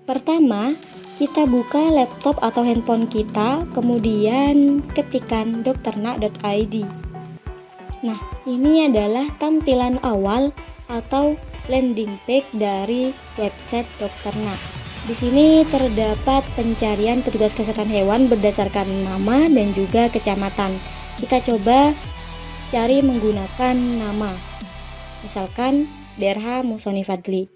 Pertama, kita buka laptop atau handphone kita, kemudian ketikkan dokternak.id. Nah, ini adalah tampilan awal atau landing page dari website Dokternak. Di sini terdapat pencarian petugas kesehatan hewan berdasarkan nama dan juga kecamatan. Kita coba cari menggunakan nama. Misalkan Derha Musoni Fadli.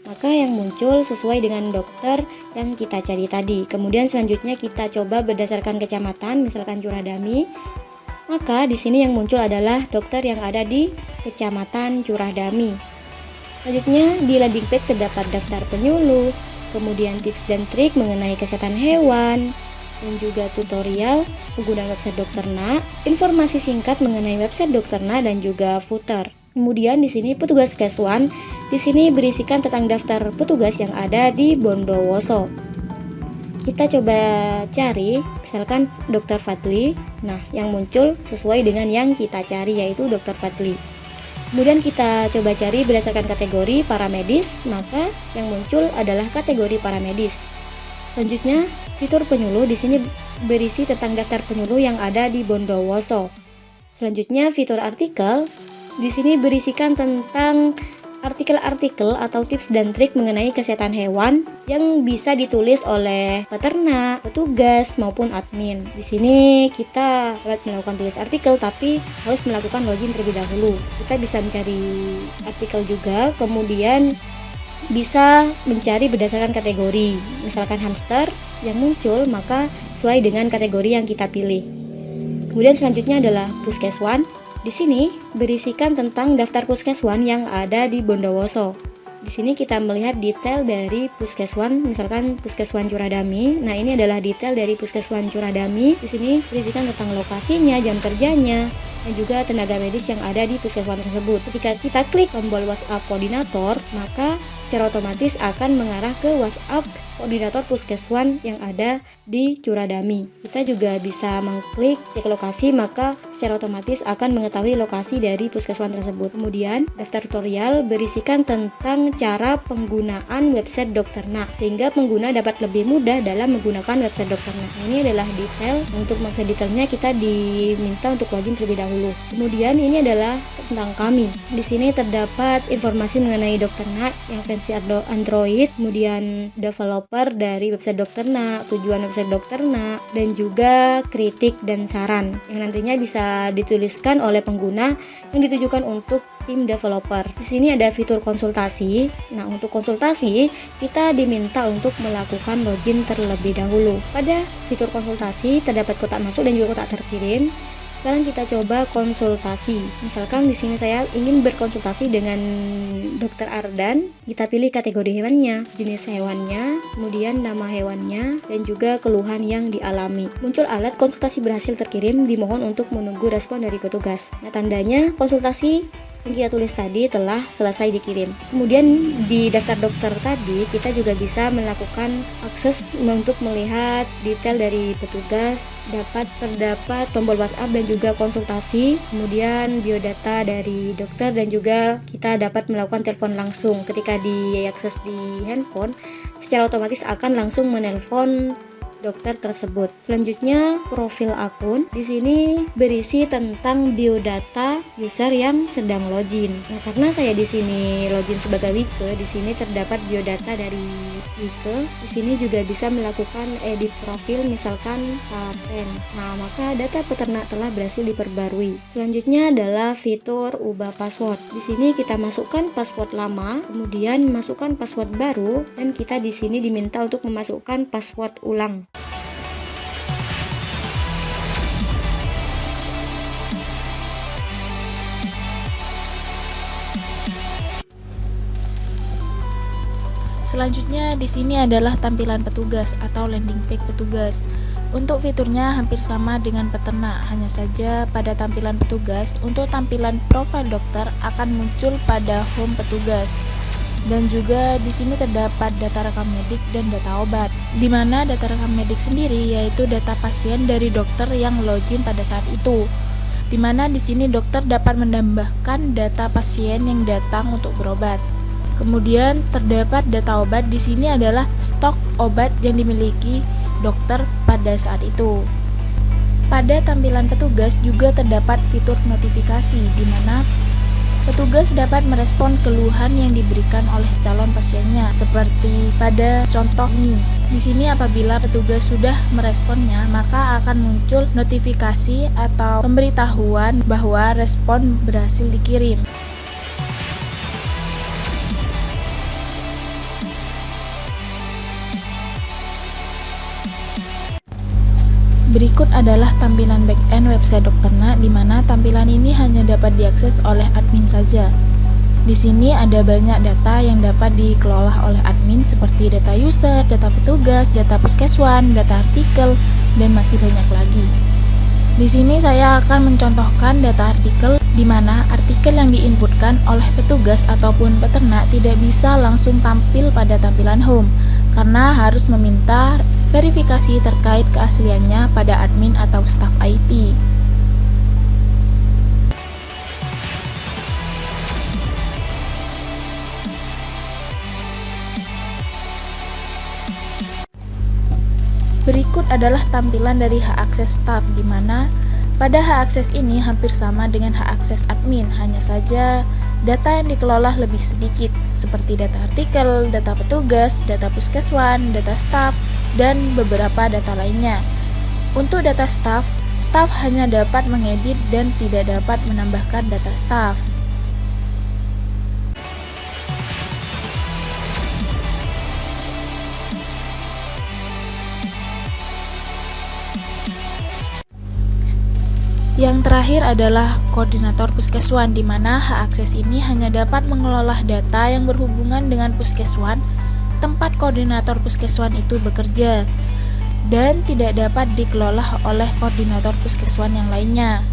Maka yang muncul sesuai dengan dokter yang kita cari tadi. Kemudian selanjutnya kita coba berdasarkan kecamatan, misalkan Curadami. Maka di sini yang muncul adalah dokter yang ada di Kecamatan Curadami. Selanjutnya di landing page terdapat daftar penyuluh, kemudian tips dan trik mengenai kesehatan hewan, dan juga tutorial penggunaan website Dokternak, informasi singkat mengenai website Dokternak dan juga footer. Kemudian di sini petugas Keswan, di sini berisikan tentang daftar petugas yang ada di Bondowoso. Kita coba cari, misalkan Dr. Fadli. Nah, yang muncul sesuai dengan yang kita cari yaitu Dr. Fadli. Kemudian kita coba cari berdasarkan kategori paramedis, maka yang muncul adalah kategori paramedis. Selanjutnya, fitur penyuluh di sini berisi tentang daftar penyuluh yang ada di Bondowoso. Selanjutnya, fitur artikel di sini berisikan tentang artikel-artikel atau tips dan trik mengenai kesehatan hewan yang bisa ditulis oleh peternak, petugas maupun admin. Di sini kita dapat melakukan tulis artikel tapi harus melakukan login terlebih dahulu. Kita bisa mencari artikel juga, kemudian bisa mencari berdasarkan kategori. Misalkan hamster yang muncul maka sesuai dengan kategori yang kita pilih. Kemudian selanjutnya adalah Puskeswan. Di sini berisikan tentang daftar puskeswan yang ada di Bondowoso. Di sini kita melihat detail dari puskeswan, misalkan Puskeswan Curadami. Nah, ini adalah detail dari Puskeswan Curadami. Di sini berisikan tentang lokasinya, jam kerjanya, dan juga tenaga medis yang ada di puskeswan tersebut. Ketika kita klik tombol WhatsApp koordinator, maka secara otomatis akan mengarah ke WhatsApp koordinator puskeswan yang ada di Curadami. Kita juga bisa mengklik cek lokasi, maka secara otomatis akan mengetahui lokasi dari puskeswan tersebut. Kemudian daftar tutorial berisikan tentang cara penggunaan website Dokternak sehingga pengguna dapat lebih mudah dalam menggunakan website Dokternak. Ini adalah detail. Untuk mengakses detailnya kita diminta untuk login terlebih dahulu. Kemudian ini adalah tentang kami. Di sini terdapat informasi mengenai Dokternak yang versi Android, kemudian developer dari website Dokternak, tujuan website Dokternak, dan juga kritik dan saran yang nantinya bisa dituliskan oleh pengguna yang ditujukan untuk tim developer. Di sini ada fitur konsultasi. Nah, untuk konsultasi kita diminta untuk melakukan login terlebih dahulu. Pada fitur konsultasi terdapat kotak masuk dan juga kotak terkirim. Sekarang kita coba konsultasi. Misalkan di sini saya ingin berkonsultasi dengan Dokter Ardan. Kita pilih kategori hewannya, jenis hewannya, kemudian nama hewannya, dan juga keluhan yang dialami. Muncul alat konsultasi berhasil terkirim, dimohon untuk menunggu respon dari petugas. Nah, tandanya konsultasi yang kita tulis tadi telah selesai dikirim. Kemudian di daftar dokter tadi kita juga bisa melakukan akses untuk melihat detail dari petugas, terdapat tombol WhatsApp dan juga konsultasi, kemudian biodata dari dokter, dan juga kita dapat melakukan telepon langsung. Ketika diakses di handphone, secara otomatis akan langsung menelpon dokter tersebut. Selanjutnya profil akun. Di sini berisi tentang biodata user yang sedang login. Nah, karena saya di sini login sebagai Wike, di sini terdapat biodata dari Wike. Di sini juga bisa melakukan edit profil, misalkan paten. Nah, maka data peternak telah berhasil diperbarui. Selanjutnya adalah fitur ubah password. Di sini kita masukkan password lama, kemudian masukkan password baru, dan kita di sini diminta untuk memasukkan password ulang. Selanjutnya di sini adalah tampilan petugas atau landing page petugas. Untuk fiturnya hampir sama dengan peternak, hanya saja pada tampilan petugas, untuk tampilan profil dokter akan muncul pada home petugas. Dan juga di sini terdapat data rekam medik dan data obat. Di mana data rekam medik sendiri yaitu data pasien dari dokter yang login pada saat itu. Di mana di sini dokter dapat menambahkan data pasien yang datang untuk berobat. Kemudian terdapat data obat. Di sini adalah stok obat yang dimiliki dokter pada saat itu. Pada tampilan petugas juga terdapat fitur notifikasi di mana petugas dapat merespon keluhan yang diberikan oleh calon pasiennya. Seperti pada contoh ini. Di sini apabila petugas sudah meresponnya, maka akan muncul notifikasi atau pemberitahuan bahwa respon berhasil dikirim. Berikut adalah tampilan back-end website Dokterna, di mana tampilan ini hanya dapat diakses oleh admin saja. Di sini ada banyak data yang dapat dikelola oleh admin seperti data user, data petugas, data puskeswan, data artikel, dan masih banyak lagi. Di sini saya akan mencontohkan data artikel di mana artikel yang diinputkan oleh petugas ataupun peternak tidak bisa langsung tampil pada tampilan home karena harus meminta verifikasi terkait keasliannya pada admin atau staf IT. Berikut adalah tampilan dari hak akses staf, di mana pada hak akses ini hampir sama dengan hak akses admin, hanya saja data yang dikelola lebih sedikit, seperti data artikel, data petugas, data puskeswan, data staf, dan beberapa data lainnya. Untuk data staf hanya dapat mengedit dan tidak dapat menambahkan data staf. Yang terakhir adalah koordinator puskeswan, di mana hak akses ini hanya dapat mengelola data yang berhubungan dengan puskeswan, tempat koordinator puskeswan itu bekerja, dan tidak dapat dikelola oleh koordinator puskeswan yang lainnya.